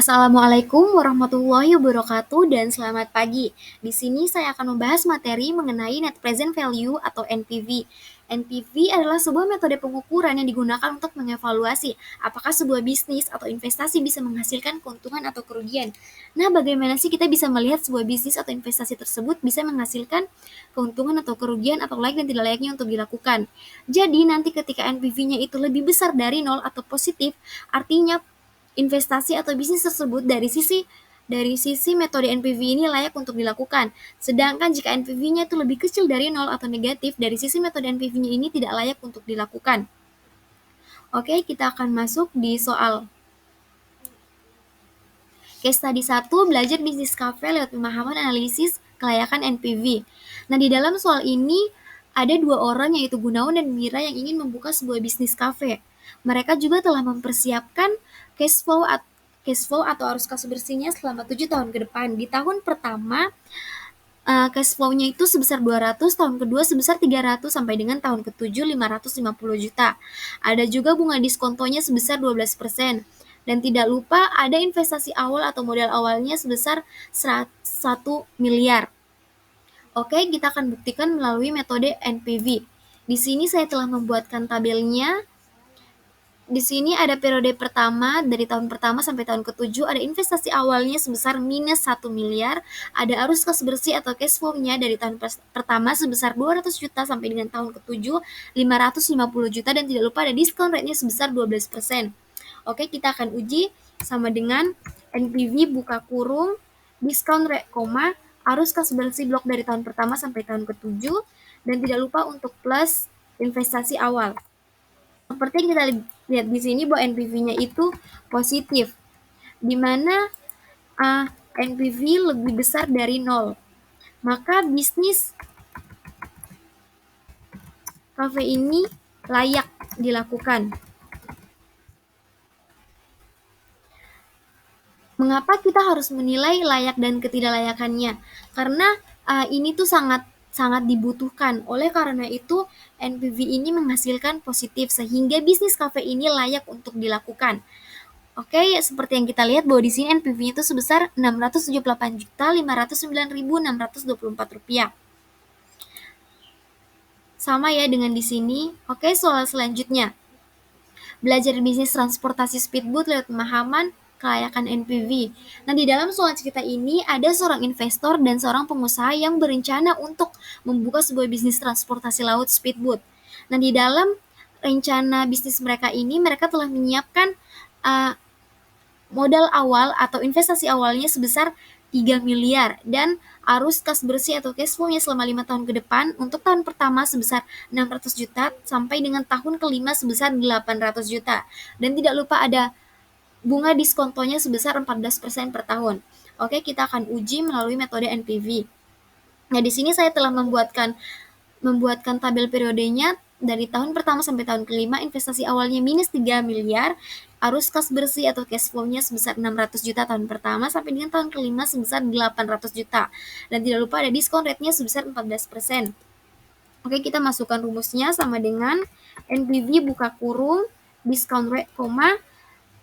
Assalamualaikum warahmatullahi wabarakatuh dan selamat pagi. Di sini saya akan membahas materi mengenai net present value atau NPV. NPV adalah sebuah metode pengukuran yang digunakan untuk mengevaluasi apakah sebuah bisnis atau investasi bisa menghasilkan keuntungan atau kerugian. Nah, bagaimana sih kita bisa melihat sebuah bisnis atau investasi tersebut bisa menghasilkan keuntungan atau kerugian atau layak dan tidak layaknya untuk dilakukan. Jadi, nanti ketika NPV-nya itu lebih besar dari 0 atau positif, artinya investasi atau bisnis tersebut dari sisi metode NPV ini layak untuk dilakukan. Sedangkan jika NPV-nya itu lebih kecil dari 0 atau negatif, dari sisi metode NPV-nya ini tidak layak untuk dilakukan. Oke, kita akan masuk di soal case study 1, belajar bisnis cafe lewat pemahaman analisis kelayakan NPV. Nah, di dalam soal ini ada dua orang, yaitu Gunawan dan Mira, yang ingin membuka sebuah bisnis cafe. Mereka juga telah mempersiapkan cash flow atau arus kas bersihnya selama 7 tahun ke depan. Di tahun pertama, cash flow-nya itu sebesar 200, tahun kedua sebesar 300, sampai dengan tahun ke-7 550 juta. Ada juga bunga diskontonya sebesar 12%. Dan tidak lupa ada investasi awal atau modal awalnya sebesar 1 miliar. Oke, kita akan buktikan melalui metode NPV. Di sini saya telah membuatkan tabelnya. Di sini ada periode pertama, dari tahun pertama sampai tahun ke-7, ada investasi awalnya sebesar minus 1 miliar, ada arus kas bersih atau cash flow-nya dari tahun pertama sebesar 200 juta sampai dengan tahun ke-7 550 juta, dan tidak lupa ada diskon rate-nya sebesar 12%. Oke, kita akan uji sama dengan NPV buka kurung, diskon rate, koma, arus kas bersih blok dari tahun pertama sampai tahun ke-7, dan tidak lupa untuk plus investasi awal. Seperti yang kita lihat di sini bahwa NPV-nya itu positif, di mana NPV lebih besar dari 0. Maka bisnis kafe ini layak dilakukan. Mengapa kita harus menilai layak dan ketidaklayakannya? Karena ini tuh sangat dibutuhkan. Oleh karena itu, NPV ini menghasilkan positif sehingga bisnis kafe ini layak untuk dilakukan. Oke, seperti yang kita lihat bahwa di sini NPV-nya itu sebesar 678.509.624 rupiah. Sama ya dengan di sini. Oke, soal selanjutnya. Belajar bisnis transportasi speedboat lewat pemahaman kelayakan NPV. Nah, di dalam soal cerita ini ada seorang investor dan seorang pengusaha yang berencana untuk membuka sebuah bisnis transportasi laut speedboat. Nah, di dalam rencana bisnis mereka ini, mereka telah menyiapkan modal awal atau investasi awalnya sebesar 3 miliar dan arus kas bersih atau cash flow-nya selama 5 tahun ke depan. Untuk tahun pertama sebesar 600 juta sampai dengan tahun kelima sebesar 800 juta. Dan tidak lupa ada bunga diskontonya sebesar 14% per tahun. Oke, kita akan uji melalui metode NPV. Nah, di sini saya telah membuatkan tabel periodenya dari tahun pertama sampai tahun kelima. Investasi awalnya minus 3 miliar, arus kas bersih atau cash flow-nya sebesar 600 juta tahun pertama sampai dengan tahun kelima sebesar 800 juta. Dan tidak lupa ada diskon rate-nya sebesar 14%. Oke, kita masukkan rumusnya sama dengan NPV buka kurung, diskon rate, koma,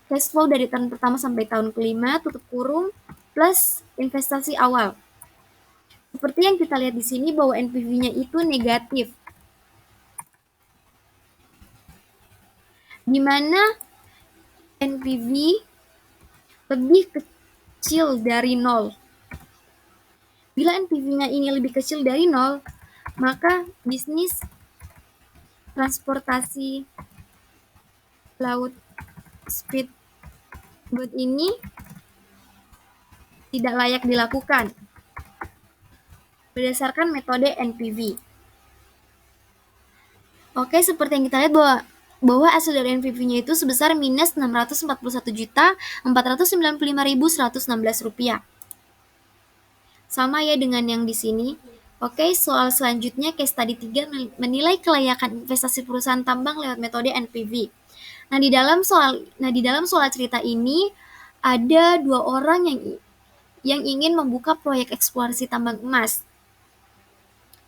cash flow dari tahun pertama sampai tahun kelima, tutup kurung, plus investasi awal. Seperti yang kita lihat di sini bahwa NPV-nya itu negatif, di mana NPV lebih kecil dari 0. Bila NPV-nya ini lebih kecil dari 0, maka bisnis transportasi laut speedboat ini tidak layak dilakukan berdasarkan metode NPV. Oke, seperti yang kita lihat bahwa hasil dari NPV-nya itu sebesar minus 641.495.116 rupiah. Sama ya dengan yang di sini. Oke, soal selanjutnya case study 3, menilai kelayakan investasi perusahaan tambang lewat metode NPV. Nah, di dalam soal cerita ini ada dua orang yang ingin membuka proyek eksplorasi tambang emas.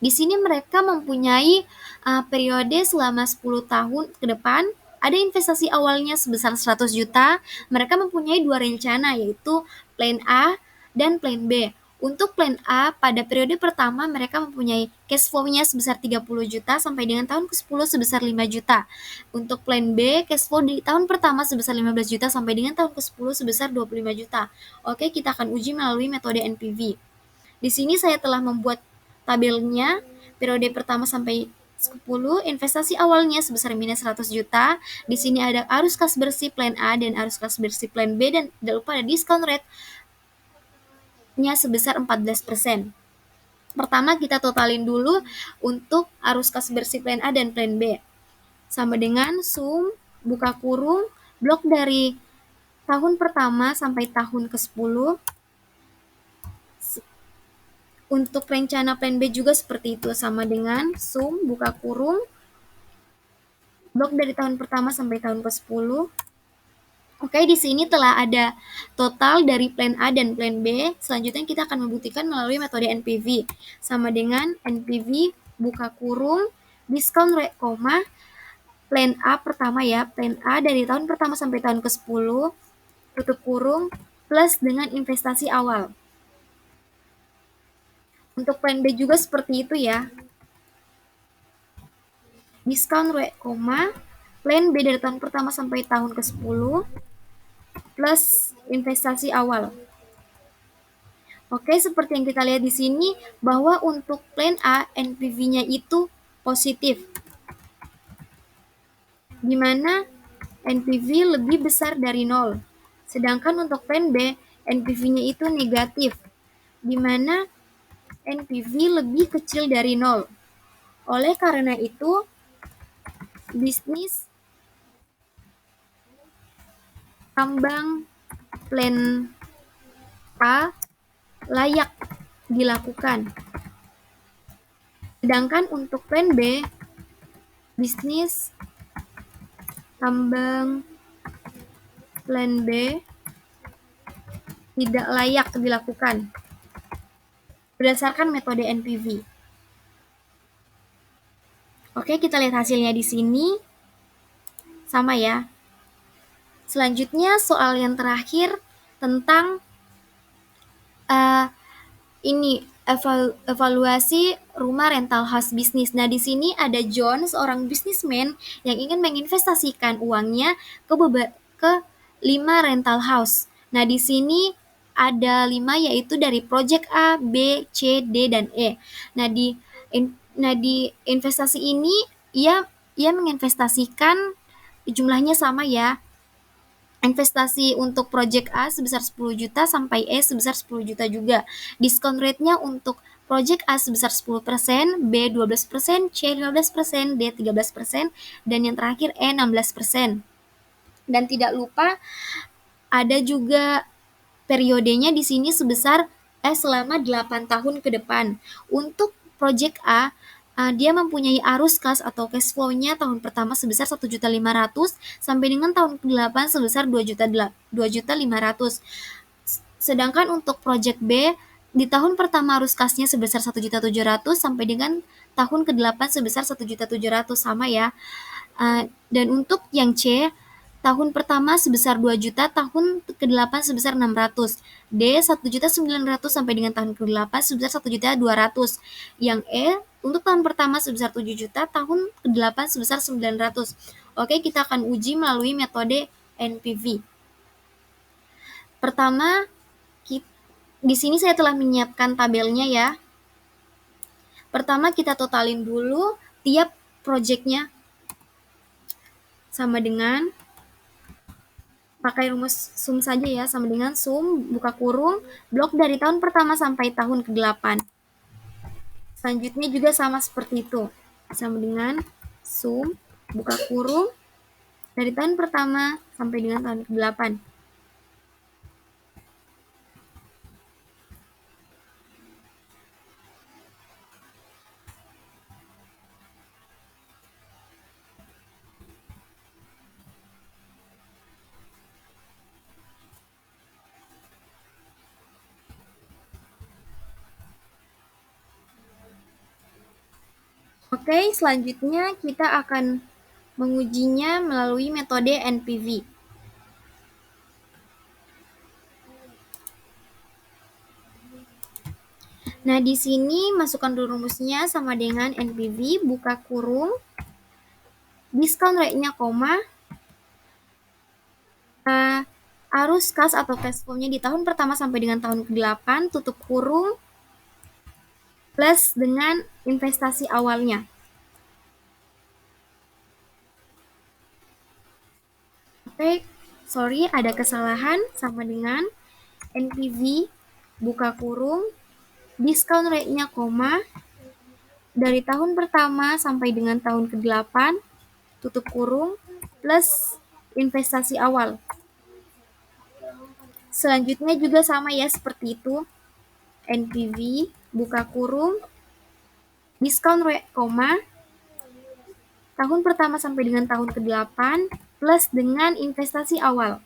Di sini mereka mempunyai periode selama 10 tahun ke depan. Ada investasi awalnya sebesar 100 juta, mereka mempunyai dua rencana, yaitu plan A dan plan B. Untuk plan A, pada periode pertama mereka mempunyai cash flow-nya sebesar 30 juta sampai dengan tahun ke-10 sebesar 5 juta. Untuk plan B, cash flow di tahun pertama sebesar 15 juta sampai dengan tahun ke-10 sebesar 25 juta. Oke, kita akan uji melalui metode NPV. Di sini saya telah membuat tabelnya periode pertama sampai 10, investasi awalnya sebesar minus 100 juta. Di sini ada arus kas bersih plan A dan arus kas bersih plan B, dan tidak lupa ada discount rate-nya sebesar 14%. Pertama kita totalin dulu untuk arus kas bersih plan A dan plan B. Sama dengan sum buka kurung blok dari tahun pertama sampai tahun ke-10. Untuk rencana plan B juga seperti itu, sama dengan sum buka kurung blok dari tahun pertama sampai tahun ke-10. Oke, di sini telah ada total dari plan A dan plan B. Selanjutnya kita akan membuktikan melalui metode NPV. Sama dengan NPV buka kurung discount rate koma plan A pertama ya, plan A dari tahun pertama sampai tahun ke-10 tutup kurung plus dengan investasi awal. Untuk plan B juga seperti itu ya. Discount rate koma plan B dari tahun pertama sampai tahun ke-10 plus investasi awal. Oke, seperti yang kita lihat di sini bahwa untuk plan A NPV-nya itu positif, di mana NPV lebih besar dari 0. Sedangkan untuk plan B NPV-nya itu negatif, di mana NPV lebih kecil dari 0. Oleh karena itu, bisnis tambang plan A layak dilakukan. Sedangkan untuk plan B, bisnis tambang plan B tidak layak dilakukan berdasarkan metode NPV. Oke, kita lihat hasilnya di sini. Sama ya. Selanjutnya soal yang terakhir tentang ini evaluasi rumah rental house bisnis. Nah, di sini ada John, seorang bisnismen yang ingin menginvestasikan uangnya ke 5 rental house. Nah, di sini ada 5, yaitu dari project A, B, C, D, dan E. Nah, di investasi ini ia menginvestasikan jumlahnya sama ya. Investasi untuk project A sebesar 10 juta sampai E sebesar 10 juta juga. Diskon rate-nya untuk project A sebesar 10%, B 12%, C 15%, D 13%, dan yang terakhir E 16%. Dan tidak lupa ada juga periodenya di sini sebesar selama 8 tahun ke depan. Untuk project A, dia mempunyai arus kas atau cash flow-nya tahun pertama sebesar 1.500.000 sampai dengan tahun ke-8 sebesar 2.500.000. Sedangkan untuk project B, di tahun pertama arus kasnya sebesar 1.700.000 sampai dengan tahun ke-8 sebesar 1.700.000, sama ya. Dan untuk yang C, tahun pertama sebesar 2 juta, tahun ke-8 sebesar 600. D 1.900.000 sampai dengan tahun ke-8 sebesar 1.200.000. Yang E untuk tahun pertama sebesar 7 juta, tahun ke-8 sebesar 900. Oke, kita akan uji melalui metode NPV. Pertama, di sini saya telah menyiapkan tabelnya ya. Pertama kita totalin dulu tiap projectnya, sama dengan pakai rumus sum saja ya, sama dengan sum buka kurung blok dari tahun pertama sampai tahun ke-8. Selanjutnya juga sama seperti itu, sama dengan sum buka kurung dari tahun pertama sampai dengan tahun ke-8. Oke, selanjutnya kita akan mengujinya melalui metode NPV. Nah, di sini masukkan dulu rumusnya sama dengan NPV, buka kurung, discount rate-nya koma, arus kas atau cash flow-nya di tahun pertama sampai dengan tahun ke-8, tutup kurung, plus dengan investasi awalnya. Oke, sorry ada kesalahan, sama dengan NPV, buka kurung, discount rate-nya koma, dari tahun pertama sampai dengan tahun ke-8, tutup kurung, plus investasi awal. Selanjutnya juga sama ya, seperti itu. NPV, buka kurung, discount rate, koma, tahun pertama sampai dengan tahun ke-8, plus dengan investasi awal.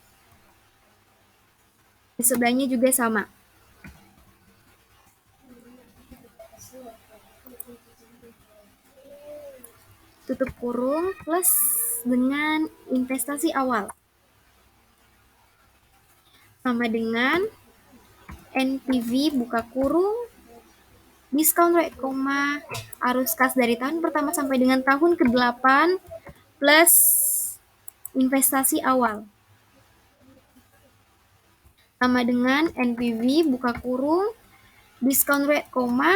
Di sebelahnya juga sama. Tutup kurung, plus dengan investasi awal. Sama dengan NPV, buka kurung, discount rate, koma, arus kas dari tahun pertama sampai dengan tahun ke-8, plus investasi awal. Sama dengan NPV, buka kurung, discount rate, koma,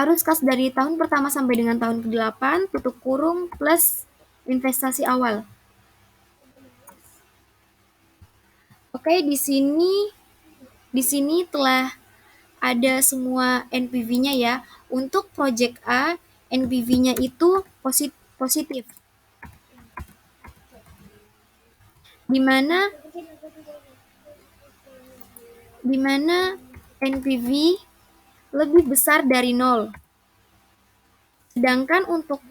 arus kas dari tahun pertama sampai dengan tahun ke-8, tutup kurung, plus investasi awal. Oke, di sini telah ada semua NPV-nya ya. Untuk project A, NPV-nya itu positif. Di mana NPV lebih besar dari 0. Sedangkan untuk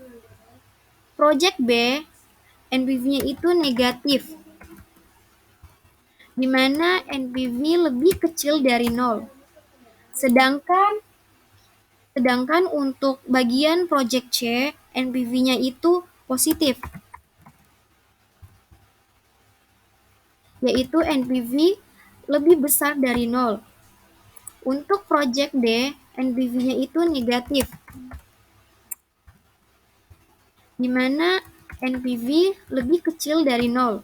project B, NPV-nya itu negatif, di mana NPV lebih kecil dari 0. Sedangkan untuk bagian project C, NPV-nya itu positif, yaitu NPV lebih besar dari 0. Untuk project D, NPV-nya itu negatif, di mana NPV lebih kecil dari 0.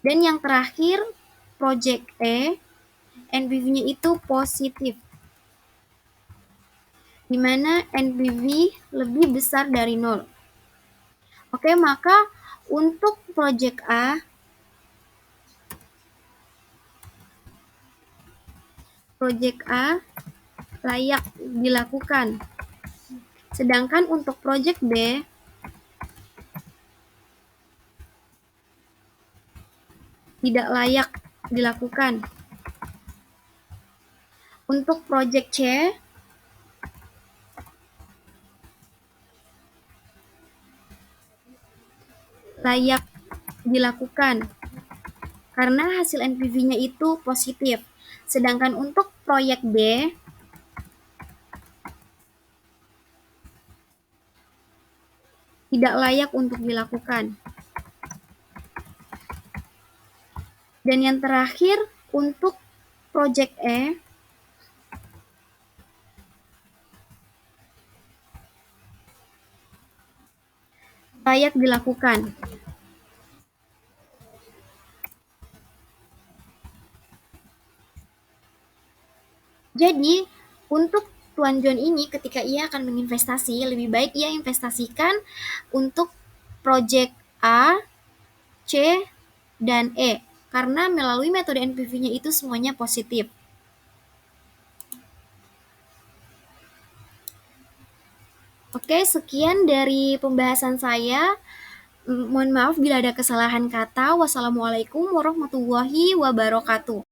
Dan yang terakhir, project E, NPV-nya itu positif, di mana NPV lebih besar dari 0. Oke, maka untuk project A, layak dilakukan. Sedangkan untuk project B, tidak layak dilakukan. Untuk project C, layak dilakukan karena hasil NPV-nya itu positif. Sedangkan untuk proyek B, tidak layak untuk dilakukan. Dan yang terakhir, untuk project E, layak dilakukan. Jadi, untuk Tuan John ini ketika ia akan menginvestasi, lebih baik ia investasikan untuk project A, C, dan E. Karena melalui metode NPV-nya itu semuanya positif. Oke, sekian dari pembahasan saya. Mohon maaf bila ada kesalahan kata. Wassalamualaikum warahmatullahi wabarakatuh.